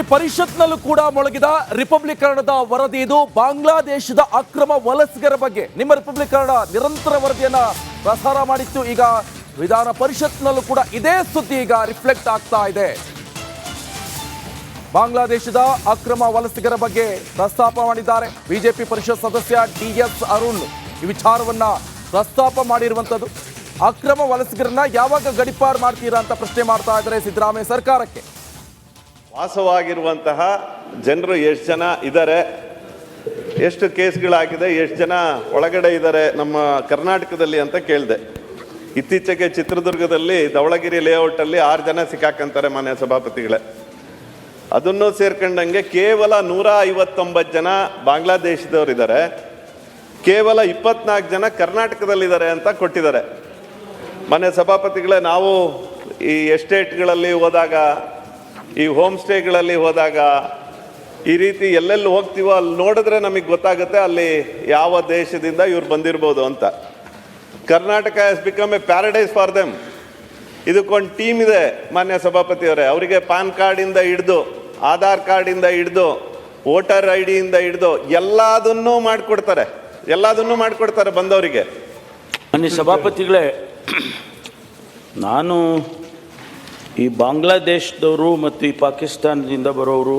ನೋಡಿ, ಪರಿಷತ್ನಲ್ಲೂ ಕೂಡ ಮೊಳಗಿದ ರಿಪಬ್ಲಿಕ್ ಕನ್ನಡದ ವರದಿ ಇದು. ಬಾಂಗ್ಲಾದೇಶದ ಅಕ್ರಮ ವಲಸಿಗರ ಬಗ್ಗೆ ನಿಮ್ಮ ರಿಪಬ್ಲಿಕ್ ಕನ್ನಡ ನಿರಂತರ ವರದಿಯನ್ನ ಪ್ರಸಾರ ಮಾಡಿತ್ತು. ಈಗ ವಿಧಾನ ಪರಿಷತ್ನಲ್ಲೂ ಕೂಡ ಇದೇ ಸುದ್ದಿ ಈಗ ರಿಫ್ಲೆಕ್ಟ್ ಆಗ್ತಾ ಇದೆ. ಬಾಂಗ್ಲಾದೇಶದ ಅಕ್ರಮ ವಲಸಿಗರ ಬಗ್ಗೆ ಪ್ರಸ್ತಾಪ ಮಾಡಿದ್ದಾರೆ ಬಿಜೆಪಿ ಪರಿಷತ್ ಸದಸ್ಯ ಡಿಎಸ್ ಅರುಣ್. ಈ ವಿಚಾರವನ್ನ ಪ್ರಸ್ತಾಪ ಮಾಡಿರುವಂತದ್ದು. ಅಕ್ರಮ ವಲಸಿಗರನ್ನ ಯಾವಾಗ ಗಡಿಪಾರು ಮಾಡ್ತೀರಾ ಅಂತ ಪ್ರಶ್ನೆ ಮಾಡ್ತಾ ಇದ್ದಾರೆ ಸಿದ್ದರಾಮಯ್ಯ ಸರ್ಕಾರಕ್ಕೆ. ವಾಸವಾಗಿರುವಂತಹ ಜನರು ಎಷ್ಟು ಜನ ಇದ್ದಾರೆ, ಎಷ್ಟು ಕೇಸ್ಗಳಾಗಿದೆ, ಎಷ್ಟು ಜನ ಒಳಗಡೆ ಇದ್ದಾರೆ ನಮ್ಮ ಕರ್ನಾಟಕದಲ್ಲಿ ಅಂತ ಕೇಳಿದೆ. ಇತ್ತೀಚೆಗೆ ಚಿತ್ರದುರ್ಗದಲ್ಲಿ ಧವಳಗಿರಿ ಲೇಔಟಲ್ಲಿ 6 ಜನ ಸಿಕ್ಕಾಕಂತಾರೆ ಮಾನ್ಯ ಸಭಾಪತಿಗಳೇ. ಅದನ್ನು ಸೇರ್ಕೊಂಡಂಗೆ ಕೇವಲ 159 ಜನ ಬಾಂಗ್ಲಾದೇಶದವರಿದ್ದಾರೆ, ಕೇವಲ 24 ಜನ ಕರ್ನಾಟಕದಲ್ಲಿದ್ದಾರೆ ಅಂತ ಕೊಟ್ಟಿದ್ದಾರೆ. ಮಾನ್ಯ ಸಭಾಪತಿಗಳೇ, ನಾವು ಈ ಎಸ್ಟೇಟ್ಗಳಲ್ಲಿ ಹೋದಾಗ, ಈ ಹೋಮ್ ಸ್ಟೇಗಳಲ್ಲಿ ಹೋದಾಗ, ಈ ರೀತಿ ಎಲ್ಲೆಲ್ಲಿ ಹೋಗ್ತೀವೋ ಅಲ್ಲಿ ನೋಡಿದ್ರೆ ನಮಗೆ ಗೊತ್ತಾಗುತ್ತೆ ಅಲ್ಲಿ ಯಾವ ದೇಶದಿಂದ ಇವ್ರು ಬಂದಿರ್ಬೋದು ಅಂತ. Karnataka has become A paradise for them. ಇದಕ್ಕೊಂದು ಟೀಮ್ ಇದೆ ಮಾನ್ಯ ಸಭಾಪತಿಯವರೇ. ಅವರಿಗೆ ಪಾನ್ ಕಾರ್ಡಿಂದ ಹಿಡ್ದು, ಆಧಾರ್ ಕಾರ್ಡಿಂದ ಹಿಡ್ದು, ವೋಟರ್ ಐ ಡಿಯಿಂದ ಹಿಡ್ದು ಎಲ್ಲದನ್ನೂ ಮಾಡಿಕೊಡ್ತಾರೆ ಬಂದವರಿಗೆ. ಮಾನ್ಯ ಸಭಾಪತಿಗಳೇ, ನಾನು ಈ ಬಾಂಗ್ಲಾದೇಶದವರು ಮತ್ತು ಈ ಪಾಕಿಸ್ತಾನದಿಂದ ಬರೋರು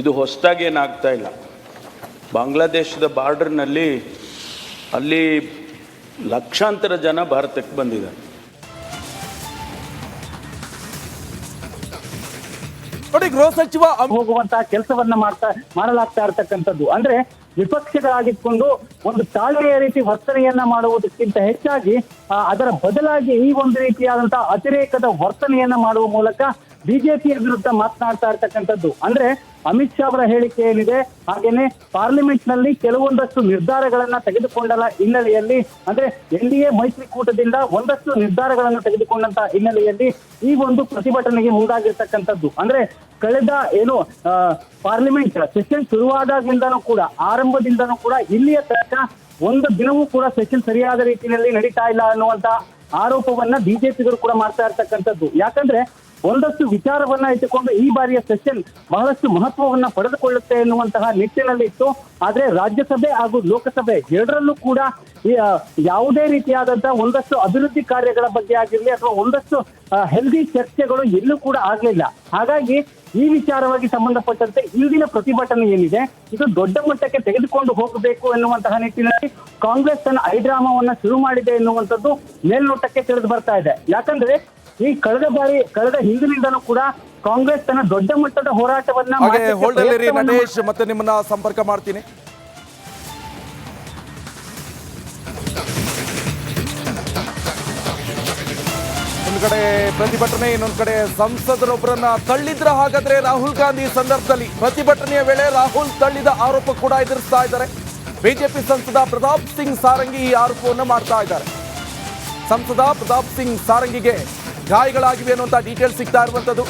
ಇದು ಹೊಸದಾಗಿ ಏನಾಗ್ತಾ ಇಲ್ಲ. ಬಾಂಗ್ಲಾದೇಶದ ಬಾರ್ಡರ್ನಲ್ಲಿ ಅಲ್ಲಿ ಲಕ್ಷಾಂತರ ಜನ ಭಾರತಕ್ಕೆ ಬಂದಿದ್ದಾರೆ. ನೋಡಿ, ಗೃಹ ಸಚಿವ ಹೋಗುವಂತಹ ಕೆಲಸವನ್ನ ಮಾಡಲಾಗ್ತಾ ಇರತಕ್ಕಂಥದ್ದು. ಅಂದ್ರೆ ವಿಪಕ್ಷಗಳಾಗಿಟ್ಕೊಂಡು ಒಂದು ತಾಳ್ಮೆಯ ರೀತಿ ವರ್ತನೆಯನ್ನ ಮಾಡುವುದಕ್ಕಿಂತ ಹೆಚ್ಚಾಗಿ ಅದರ ಬದಲಾಗಿ ಈ ಒಂದು ರೀತಿಯಾದಂತಹ ಅತಿರೇಕದ ವರ್ತನೆಯನ್ನ ಮಾಡುವ ಮೂಲಕ ಬಿಜೆಪಿಯ ವಿರುದ್ಧ ಮಾತನಾಡ್ತಾ ಇರ್ತಕ್ಕಂಥದ್ದು. ಅಂದ್ರೆ ಅಮಿತ್ ಶಾ ಅವರ ಹೇಳಿಕೆ ಏನಿದೆ, ಹಾಗೇನೆ ಪಾರ್ಲಿಮೆಂಟ್ ನಲ್ಲಿ ಕೆಲವೊಂದಷ್ಟು ನಿರ್ಧಾರಗಳನ್ನ ತೆಗೆದುಕೊಂಡ ಹಿನ್ನೆಲೆಯಲ್ಲಿ, ಅಂದ್ರೆ ಎನ್ಡಿಎ ಮೈತ್ರಿಕೂಟದಿಂದ ಒಂದಷ್ಟು ನಿರ್ಧಾರಗಳನ್ನು ತೆಗೆದುಕೊಂಡಂತ ಹಿನ್ನೆಲೆಯಲ್ಲಿ ಈ ಒಂದು ಪ್ರತಿಭಟನೆಗೆ ಮುಂದಾಗಿರ್ತಕ್ಕಂಥದ್ದು. ಅಂದ್ರೆ ಕಳೆದ ಪಾರ್ಲಿಮೆಂಟ್ ಸೆಷನ್ ಶುರುವಾದಾಗಿಂದನೂ ಕೂಡ, ಆರಂಭದಿಂದನೂ ಕೂಡ ಇಲ್ಲಿಯ ತನಕ ಒಂದು ದಿನವೂ ಕೂಡ ಸೆಷನ್ ಸರಿಯಾದ ರೀತಿಯಲ್ಲಿ ನಡೀತಾ ಇಲ್ಲ ಅನ್ನುವಂತ ಆರೋಪವನ್ನ ಬಿಜೆಪಿಗರು ಕೂಡ ಮಾಡ್ತಾ ಇರ್ತಕ್ಕಂಥದ್ದು. ಯಾಕಂದ್ರೆ ಒಂದಷ್ಟು ವಿಚಾರವನ್ನ ಇಟ್ಟುಕೊಂಡು ಈ ಬಾರಿಯ ಸೆಷನ್ ಬಹಳಷ್ಟು ಮಹತ್ವವನ್ನ ಪಡೆದುಕೊಳ್ಳುತ್ತೆ ಎನ್ನುವಂತಹ ನಿಟ್ಟಿನಲ್ಲಿ ಇತ್ತು. ಆದ್ರೆ ರಾಜ್ಯಸಭೆ ಹಾಗೂ ಲೋಕಸಭೆ ಎರಡರಲ್ಲೂ ಕೂಡ ಯಾವುದೇ ರೀತಿಯಾದಂತಹ ಒಂದಷ್ಟು ಅಭಿವೃದ್ಧಿ ಕಾರ್ಯಗಳ ಬಗ್ಗೆ ಆಗಿರ್ಲಿ ಅಥವಾ ಒಂದಷ್ಟು ಹೆಲ್ದಿ ಚರ್ಚೆಗಳು ಎಲ್ಲೂ ಕೂಡ ಆಗ್ಲಿಲ್ಲ. ಹಾಗಾಗಿ ಈ ವಿಚಾರವಾಗಿ ಸಂಬಂಧಪಟ್ಟಂತೆ ಇಂದಿನ ಪ್ರತಿಭಟನೆ ಏನಿದೆ, ಇದು ದೊಡ್ಡ ಮಟ್ಟಕ್ಕೆ ತೆಗೆದುಕೊಂಡು ಹೋಗಬೇಕು ಎನ್ನುವಂತಹ ನಿಟ್ಟಿನಲ್ಲಿ ಕಾಂಗ್ರೆಸ್ ತನ್ನ ಐಡ್ರಾಮವನ್ನ ಶುರು ಮಾಡಿದೆ ಎನ್ನುವಂಥದ್ದು ಮೇಲ್ನೋಟಕ್ಕೆ ತಿಳಿದು ಬರ್ತಾ ಇದೆ. ಯಾಕಂದ್ರೆ ಈ ಕಳೆದ ಹಿಂದಿನಿಂದನೂ ಕೂಡ ಕಾಂಗ್ರೆಸ್ ತನ್ನ ದೊಡ್ಡ ಮಟ್ಟದ ಹೋರಾಟವನ್ನ ನಟೇಶ್ ಮತ್ತೆ ನಿಮ್ಮನ್ನ ಸಂಪರ್ಕ ಮಾಡ್ತೀನಿ. ಒಂದ್ ಕಡೆ ಪ್ರತಿಭಟನೆ, ಇನ್ನೊಂದ್ ಕಡೆ ಸಂಸದರೊಬ್ಬರನ್ನ ತಳ್ಳಿದ್ರ. ಹಾಗಾದ್ರೆ ರಾಹುಲ್ ಗಾಂಧಿ ಸಂದರ್ಭದಲ್ಲಿ ಪ್ರತಿಭಟನೆಯ ವೇಳೆ ರಾಹುಲ್ ತಳ್ಳಿದ ಆರೋಪ ಕೂಡ ಎದುರಿಸ್ತಾ ಇದ್ದಾರೆ. ಬಿಜೆಪಿ ಸಂಸದ ಪ್ರತಾಪ್ ಸಿಂಗ್ ಸಾರಂಗಿ ಈ ಆರೋಪವನ್ನು ಮಾಡ್ತಾ ಇದ್ದಾರೆ. ಸಂಸದ ಪ್ರತಾಪ್ ಸಿಂಗ್ ಸಾರಂಗಿಗೆ ಗಾಯಗಳಾಗಿವೆ ಅನ್ನುವಂಥ ಡೀಟೇಲ್ಸ್ ಸಿಗ್ತಾ ಇರುವಂಥದ್ದು.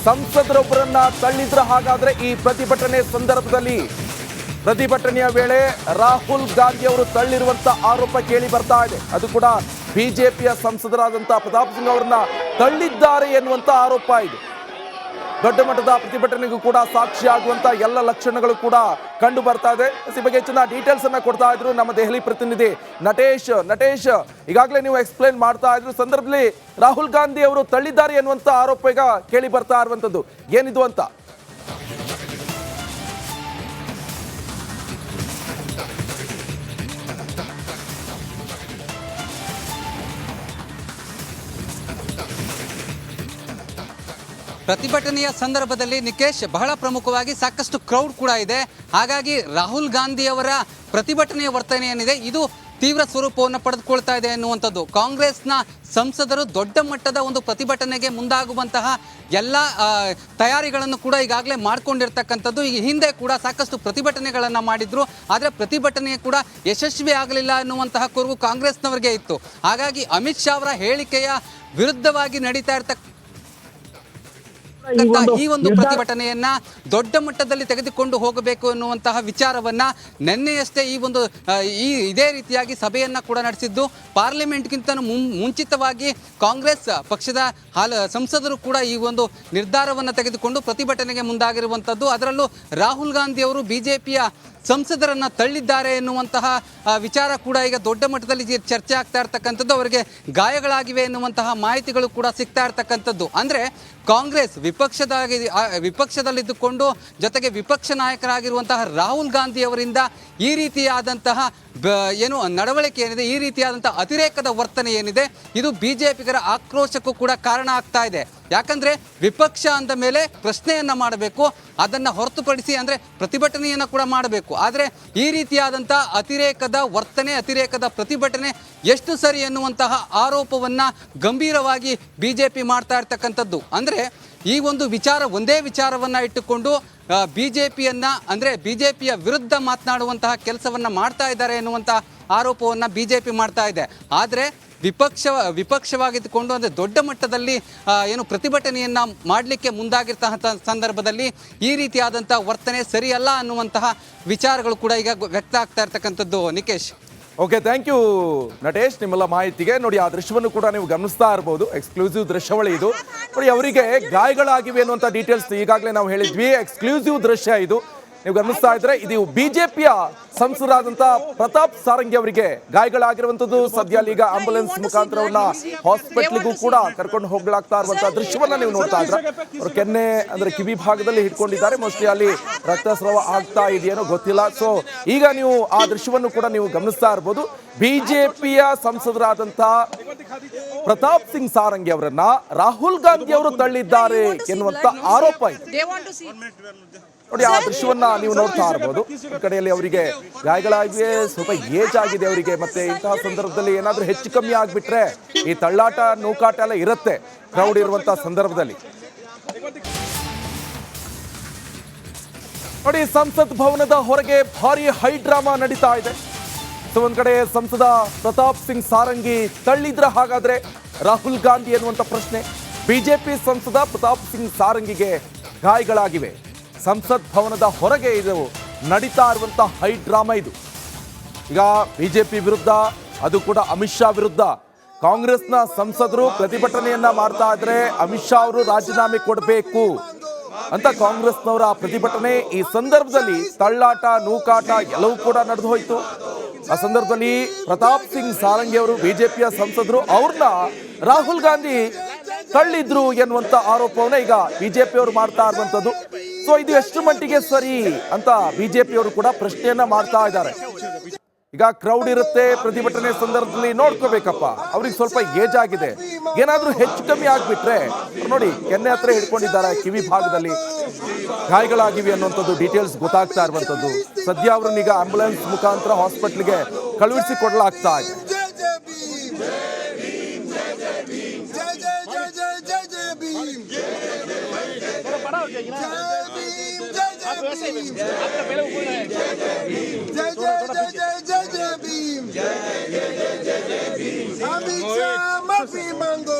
ಸಂಸದರೊಬ್ಬರನ್ನ ತಳ್ಳಿದ್ರ. ಹಾಗಾದ್ರೆ ಈ ಪ್ರತಿಭಟನೆ ಸಂದರ್ಭದಲ್ಲಿ, ಪ್ರತಿಭಟನೆಯ ವೇಳೆ ರಾಹುಲ್ ಗಾಂಧಿ ಅವರು ತಳ್ಳಿರುವಂತ ಆರೋಪ ಕೇಳಿ ಬರ್ತಾ ಇದೆ. ಅದು ಕೂಡ ಬಿಜೆಪಿಯ ಸಂಸದರಾದಂಥ ಪ್ರತಾಪ್ ಸಿಂಗ್ ಅವರನ್ನ ತಳ್ಳಿದ್ದಾರೆ ಎನ್ನುವಂತ ಆರೋಪ ಇದೆ. ದೊಡ್ಡ ಮಟ್ಟದ ಪ್ರತಿಭಟನೆಗೂ ಕೂಡ ಸಾಕ್ಷಿಯಾಗುವಂತ ಎಲ್ಲ ಲಕ್ಷಣಗಳು ಕೂಡ ಕಂಡು ಬರ್ತಾ ಇದೆ. ಈ ಬಗ್ಗೆ ಹೆಚ್ಚಿನ ಡೀಟೇಲ್ಸ್ ಅನ್ನ ಕೊಡ್ತಾ ಇದ್ರು ನಮ್ಮ ದೆಹಲಿ ಪ್ರತಿನಿಧಿ ನಟೇಶ್, ಈಗಾಗಲೇ ನೀವು ಎಕ್ಸ್ಪ್ಲೇನ್ ಮಾಡ್ತಾ ಇದ್ರು ಸಂದರ್ಭದಲ್ಲಿ ರಾಹುಲ್ ಗಾಂಧಿ ಅವರು ತಳ್ಳಿದ್ದಾರೆ ಎನ್ನುವಂತ ಆರೋಪ ಈಗ ಕೇಳಿ ಬರ್ತಾ ಇರುವಂತದ್ದು ಏನಿದು ಅಂತ. ಪ್ರತಿಭಟನೆಯ ಸಂದರ್ಭದಲ್ಲಿ ನಿಕೇಶ್, ಬಹಳ ಪ್ರಮುಖವಾಗಿ ಸಾಕಷ್ಟು ಕ್ರೌಡ್ ಕೂಡ ಇದೆ. ಹಾಗಾಗಿ ರಾಹುಲ್ ಗಾಂಧಿ ಅವರ ಪ್ರತಿಭಟನೆಯ ವರ್ತನೆ ಏನಿದೆ ಇದು ತೀವ್ರ ಸ್ವರೂಪವನ್ನು ಪಡೆದುಕೊಳ್ತಾ ಇದೆ ಎನ್ನುವಂಥದ್ದು. ಕಾಂಗ್ರೆಸ್ನ ಸಂಸದರು ದೊಡ್ಡ ಮಟ್ಟದ ಒಂದು ಪ್ರತಿಭಟನೆಗೆ ಮುಂದಾಗುವಂತಹ ಎಲ್ಲ ತಯಾರಿಗಳನ್ನು ಕೂಡ ಈಗಾಗಲೇ ಮಾಡಿಕೊಂಡಿರ್ತಕ್ಕಂಥದ್ದು. ಈ ಹಿಂದೆ ಕೂಡ ಸಾಕಷ್ಟು ಪ್ರತಿಭಟನೆಗಳನ್ನು ಮಾಡಿದ್ರು, ಆದರೆ ಪ್ರತಿಭಟನೆ ಕೂಡ ಯಶಸ್ವಿ ಆಗಲಿಲ್ಲ ಎನ್ನುವಂತಹ ಕೂಗು ಕಾಂಗ್ರೆಸ್ನವರಿಗೆ ಇತ್ತು. ಹಾಗಾಗಿ ಅಮಿತ್ ಶಾ ಅವರ ಹೇಳಿಕೆಯ ವಿರುದ್ಧವಾಗಿ ನಡೀತಾ ಇರ್ತಕ್ಕ ಈ ಒಂದು ಪ್ರತಿಭಟನೆಯನ್ನ ದೊಡ್ಡ ಮಟ್ಟದಲ್ಲಿ ತೆಗೆದುಕೊಂಡು ಹೋಗಬೇಕು ಎನ್ನುವಂತಹ ವಿಚಾರವನ್ನ ನಿನ್ನೆಯಷ್ಟೇ ಇದೇ ರೀತಿಯಾಗಿ ಸಭೆಯನ್ನ ಕೂಡ ನಡೆಸಿದ್ದು. ಪಾರ್ಲಿಮೆಂಟ್ಗಿಂತ ಮುಂಚಿತವಾಗಿ ಕಾಂಗ್ರೆಸ್ ಪಕ್ಷದ ಸಂಸದರು ಕೂಡ ಈ ಒಂದು ನಿರ್ಧಾರವನ್ನು ತೆಗೆದುಕೊಂಡು ಪ್ರತಿಭಟನೆಗೆ ಮುಂದಾಗಿರುವಂತದ್ದು. ಅದರಲ್ಲೂ ರಾಹುಲ್ ಗಾಂಧಿ ಅವರು ಬಿಜೆಪಿಯ ಸಂಸದರನ್ನ ತಳ್ಳಿದ್ದಾರೆ ಎನ್ನುವಂತಹ ವಿಚಾರ ಕೂಡ ಈಗ ದೊಡ್ಡ ಮಟ್ಟದಲ್ಲಿ ಚರ್ಚೆ ಆಗ್ತಾ ಇರ್ತಕ್ಕಂಥದ್ದು. ಅವರಿಗೆ ಗಾಯಗಳಾಗಿವೆ ಎನ್ನುವಂತಹ ಮಾಹಿತಿಗಳು ಕೂಡ ಸಿಗ್ತಾ ಇರ್ತಕ್ಕಂಥದ್ದು. ಅಂದ್ರೆ ಕಾಂಗ್ರೆಸ್ ವಿಪಕ್ಷದಲ್ಲಿದ್ದುಕೊಂಡು ಜೊತೆಗೆ ವಿಪಕ್ಷ ನಾಯಕರಾಗಿರುವಂತಹ ರಾಹುಲ್ ಗಾಂಧಿ ಅವರಿಂದ ಈ ರೀತಿಯಾದಂತಹ ನಡವಳಿಕೆ ಏನಿದೆ, ಈ ರೀತಿಯಾದಂತಹ ಅತಿರೇಕದ ವರ್ತನೆ ಏನಿದೆ, ಇದು ಬಿಜೆಪಿಗರ ಆಕ್ರೋಶಕ್ಕೂ ಕೂಡ ಕಾರಣ ಆಗ್ತಾ ಇದೆ. ಯಾಕಂದ್ರೆ ವಿಪಕ್ಷ ಅಂದ ಮೇಲೆ ಪ್ರಶ್ನೆಯನ್ನ ಮಾಡಬೇಕು, ಅದನ್ನ ಹೊರತುಪಡಿಸಿ ಅಂದ್ರೆ ಪ್ರತಿಭಟನೆಯನ್ನ ಕೂಡ ಮಾಡಬೇಕು. ಆದ್ರೆ ಈ ರೀತಿಯಾದಂತಹ ಅತಿರೇಕದ ವರ್ತನೆ, ಅತಿರೇಕದ ಪ್ರತಿಭಟನೆ ಎಷ್ಟು ಸರಿ ಎನ್ನುವಂತಹ ಆರೋಪವನ್ನ ಗಂಭೀರವಾಗಿ ಬಿಜೆಪಿ ಮಾಡ್ತಾ ಇರ್ತಕ್ಕಂಥದ್ದು. ಅಂದ್ರೆ ಈ ಒಂದು ಒಂದೇ ವಿಚಾರವನ್ನ ಇಟ್ಟುಕೊಂಡು ಬಿಜೆಪಿಯನ್ನ ಅಂದ್ರೆ ಬಿಜೆಪಿಯ ವಿರುದ್ಧ ಮಾತನಾಡುವಂತಹ ಕೆಲಸವನ್ನ ಮಾಡ್ತಾ ಇದ್ದಾರೆ ಎನ್ನುವಂತಹ ಆರೋಪವನ್ನ ಬಿಜೆಪಿ ಮಾಡ್ತಾ ಇದೆ. ಆದ್ರೆ ವಿಪಕ್ಷವಾಗಿದ್ದುಕೊಂಡು ಅಂದರೆ ದೊಡ್ಡ ಮಟ್ಟದಲ್ಲಿ ಪ್ರತಿಭಟನೆಯನ್ನ ಮಾಡಲಿಕ್ಕೆ ಮುಂದಾಗಿರ್ತಕ್ಕಂಥ ಸಂದರ್ಭದಲ್ಲಿ ಈ ರೀತಿಯಾದಂಥ ವರ್ತನೆ ಸರಿಯಲ್ಲ ಅನ್ನುವಂತಹ ವಿಚಾರಗಳು ಕೂಡ ಈಗ ವ್ಯಕ್ತ ಆಗ್ತಾ ಇರ್ತಕ್ಕಂಥದ್ದು. Nikesh, okay, thank you Natesh ನಿಮ್ಮೆಲ್ಲ ಮಾಹಿತಿಗೆ. ನೋಡಿ, ಆ ದೃಶ್ಯವನ್ನು ಕೂಡ ನೀವು ಗಮನಿಸ್ತಾ ಇರಬಹುದು. ಎಕ್ಸ್ಕ್ಲೂಸಿವ್ ದೃಶ್ಯಾವಳಿ ಇದು. ನೋಡಿ, ಅವರಿಗೆ ಗಾಯಗಳಾಗಿವೆ ಅನ್ನುವಂಥ ಡೀಟೇಲ್ಸ್ ಈಗಾಗಲೇ ನಾವು ಹೇಳಿದ್ವಿ. ಎಕ್ಸ್ಕ್ಲೂಸಿವ್ ದೃಶ್ಯ ಇದು ನೀವು ಗಮನಿಸ್ತಾ ಇದ್ರೆ. ಇದು ಬಿಜೆಪಿಯ ಸಂಸದರಾದಂಥ ಪ್ರತಾಪ್ ಸಾರಂಗಿ ಅವರಿಗೆ ಗಾಯಗಳಾಗಿರುವಂಥದ್ದು. ಸದ್ಯ ಈಗ ಆಂಬುಲೆನ್ಸ್ ಮುಖಾಂತರವನ್ನ ಹಾಸ್ಪಿಟ್ಲಿಗೂ ಕೂಡ ಕರ್ಕೊಂಡು ಹೋಗ್ಲಾಗ್ತಾ ಇರುವಂತಹ ದೃಶ್ಯವನ್ನ ನೀವು ನೋಡ್ತಾ ಇದ್ರೆ. ಅವರು ಕೆನ್ನೆ ಅಂದ್ರೆ ಕಿವಿ ಭಾಗದಲ್ಲಿ ಹಿಡ್ಕೊಂಡಿದ್ದಾರೆ. ಮೋಸ್ಟ್ಲಿ ಅಲ್ಲಿ ರಕ್ತಸ್ರಾವ ಆಗ್ತಾ ಇದೆಯೇನೋ ಗೊತ್ತಿಲ್ಲ. ಸೊ ಈಗ ನೀವು ಆ ದೃಶ್ಯವನ್ನು ಕೂಡ ನೀವು ಗಮನಿಸ್ತಾ ಇರ್ಬೋದು. ಬಿಜೆಪಿಯ ಸಂಸದರಾದಂಥ ಪ್ರತಾಪ್ ಸಿಂಗ್ ಸಾರಂಗಿ ಅವರನ್ನ ರಾಹುಲ್ ಗಾಂಧಿ ಅವರು ತಳ್ಳಿದ್ದಾರೆ ಎನ್ನುವಂತ ಆರೋಪ ಇದೆ. ನೋಡಿ, ಆ ದೃಶ್ಯವನ್ನ ನೀವು ನೋಡ್ತಾ ಇರಬಹುದು. ಈ ಕಡೆಯಲ್ಲಿ ಅವರಿಗೆ ಗಾಯಗಳಾಗಿವೆ, ಸ್ವಲ್ಪ ಏಜ್ ಆಗಿದೆ ಅವರಿಗೆ. ಮತ್ತೆ ಇಂತಹ ಸಂದರ್ಭದಲ್ಲಿ ಏನಾದ್ರೂ ಹೆಚ್ಚು ಕಮ್ಮಿ ಆಗ್ಬಿಟ್ರೆ ಈ ತಳ್ಳಾಟ ನೂಕಾಟ ಎಲ್ಲ ಇರುತ್ತೆ ಕ್ರೌಡ್ ಇರುವಂತಹ ಸಂದರ್ಭದಲ್ಲಿ. ನೋಡಿ, ಸಂಸತ್ ಭವನದ ಹೊರಗೆ ಭಾರಿ ಹೈ ಡ್ರಾಮಾ ನಡೀತಾ ಇದೆ. ಸೊ ಒಂದ್ ಕಡೆ ಸಂಸದ ಪ್ರತಾಪ್ ಸಿಂಗ್ ಸಾರಂಗಿ ತಳ್ಳಿದ್ರ ಹಾಗಾದ್ರೆ ರಾಹುಲ್ ಗಾಂಧಿ ಎನ್ನುವಂತ ಪ್ರಶ್ನೆ. ಬಿಜೆಪಿ ಸಂಸದ ಪ್ರತಾಪ್ ಸಿಂಗ್ ಸಾರಂಗಿಗೆ ಗಾಯಗಳಾಗಿವೆ. ಸಂಸತ್ ಭವನದ ಹೊರಗೆ ಇದು ನಡೀತಾ ಇರುವಂತ ಹೈ ಡ್ರಾಮಾ ಇದು. ಈಗ ಬಿಜೆಪಿ ವಿರುದ್ಧ, ಅದು ಕೂಡ ಅಮಿತ್ ಶಾ ವಿರುದ್ಧ ಕಾಂಗ್ರೆಸ್ನ ಸಂಸದರು ಪ್ರತಿಭಟನೆಯನ್ನ ಮಾಡ್ತಾ ಇದ್ರೆ ಅಮಿತ್ ಶಾ ಅವರು ರಾಜೀನಾಮೆ ಕೊಡಬೇಕು ಅಂತ ಕಾಂಗ್ರೆಸ್ನವರ ಪ್ರತಿಭಟನೆ. ಈ ಸಂದರ್ಭದಲ್ಲಿ ತಳ್ಳಾಟ ನೂಕಾಟ ಎಲ್ಲವೂ ಕೂಡ ನಡೆದು ಹೋಯಿತು. ಆ ಸಂದರ್ಭದಲ್ಲಿ ಪ್ರತಾಪ್ ಸಿಂಗ್ ಸಾರಂಗಿ ಅವರು ಬಿಜೆಪಿಯ ಸಂಸದರು ಅವ್ರನ್ನ ರಾಹುಲ್ ಗಾಂಧಿ ತಳ್ಳಿದ್ರು ಎನ್ನುವಂತ ಆರೋಪವನ್ನ ಈಗ ಬಿಜೆಪಿ ಅವರು ಮಾಡ್ತಾ ಇರುವಂತದ್ದು. ಸೊ ಇದು ಎಷ್ಟು ಮಟ್ಟಿಗೆ ಸರಿ ಅಂತ ಬಿಜೆಪಿ ಅವರು ಕೂಡ ಪ್ರಶ್ನೆಯನ್ನ ಮಾಡ್ತಾ ಇದ್ದಾರೆ. ಈಗ ಕ್ರೌಡ್ ಇರುತ್ತೆ ಪ್ರತಿಭಟನೆ ಸಂದರ್ಭದಲ್ಲಿ, ನೋಡ್ಕೋಬೇಕಪ್ಪ. ಅವ್ರಿಗೆ ಸ್ವಲ್ಪ ಏಜ್ ಆಗಿದೆ, ಏನಾದ್ರೂ ಹೆಚ್ಚು ಕಮ್ಮಿ ಆಗ್ಬಿಟ್ರೆ ನೋಡಿ ಕೆನ್ನೆ ಹತ್ರ ಹಿಡ್ಕೊಂಡಿದ್ದಾರೆ, ಕಿವಿ ಭಾಗದಲ್ಲಿ ಗಾಯಗಳಾಗಿವೆ ಅನ್ನುವಂಥದ್ದು ಡೀಟೇಲ್ಸ್ ಗೊತ್ತಾಗ್ತಾ ಇರುವಂತದ್ದು. ಸದ್ಯ ಅವ್ರನ್ನ ಈಗ ಆಂಬುಲೆನ್ಸ್ ಮುಖಾಂತರ ಹಾಸ್ಪಿಟ್ಲ್ಗೆ ಕಳುಹಿಸಿ ಕೊಡಲಾಗ್ತಾ ಇದೆ. Mafi mango.